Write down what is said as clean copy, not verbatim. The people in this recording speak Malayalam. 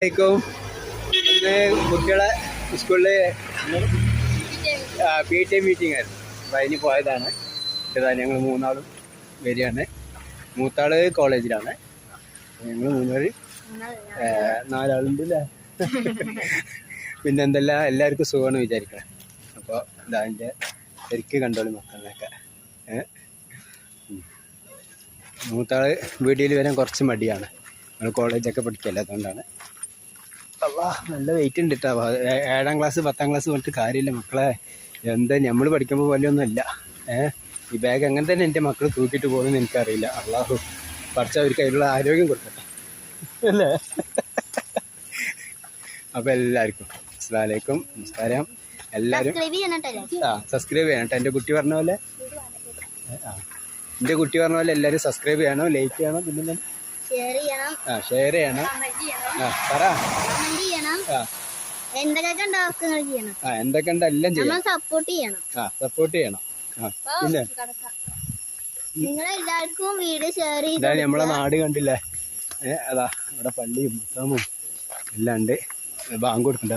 ഇന്ന് കുട്ടികളെ സ്കൂളിൽ PTA മീറ്റിംഗ് ആയിരുന്നു. അപ്പം അതിന് പോയതാണ്. ഇതാ ഞങ്ങൾ മൂന്നാളും വരികയാണ്. മൂത്താള് കോളേജിലാണ്. ഞങ്ങൾ മൂന്നാല് നാലാളുണ്ട് അല്ലേ? പിന്നെ എന്തെല്ലാം എല്ലാവർക്കും സുഖമാണ് വിചാരിക്കണം. അപ്പോൾ ഇതാ എൻ്റെ ശരിക്ക് കണ്ടോളി മക്കളിനൊക്കെ. മൂത്താള് വീഡിയോയിൽ വരാൻ കുറച്ച് മടിയാണ്. നമ്മൾ കോളേജൊക്കെ പഠിക്കല്ലേ, അതുകൊണ്ടാണ്. അല്ലാ നല്ല വെയിറ്റ് ഉണ്ട് കേട്ടോ. 7ാം ക്ലാസ് 10ാം ക്ലാസ് പറഞ്ഞിട്ട് കാര്യമില്ല മക്കളെ. എന്താ നമ്മൾ പഠിക്കുമ്പോൾ പോലെയൊന്നും അല്ല. ഈ ബാഗ് അങ്ങനെ തന്നെ എൻ്റെ മക്കൾ തൂക്കിയിട്ട് പോകുമെന്ന് എനിക്കറിയില്ല. അള്ളാഹു പഠിച്ച അവർക്ക് അതിനുള്ള ആരോഗ്യം കൊടുക്കട്ടെ അല്ലേ. അപ്പോൾ എല്ലാവർക്കും അസ്സലാമു അലൈക്കും, നമസ്കാരം. എല്ലാവരും സബ്സ്ക്രൈബ് ചെയ്യണം കേട്ടോ. എൻ്റെ കുട്ടി പറഞ്ഞ പോലെ എല്ലാവരും സബ്സ്ക്രൈബ് ചെയ്യണം, ലൈക്ക് ചെയ്യണം, പിന്നെ ഷെയർ ചെയ്യണം. പറ എന്തൊക്കെ ഉണ്ട് എല്ലാം ചെയ്യണം. സപ്പോർട്ട് ചെയ്യണം. പിന്നെ നിങ്ങളെല്ലാവർക്കും വീഡിയോ ഷെയർ ചെയ്ത് നമ്മളെ നാട് കണ്ടില്ലേ. അതാ ഇവിടെ പള്ളിയും മുത്താമും എല്ലാം ഉണ്ട്. ബാങ്ക് കൊടുക്കണ്ട.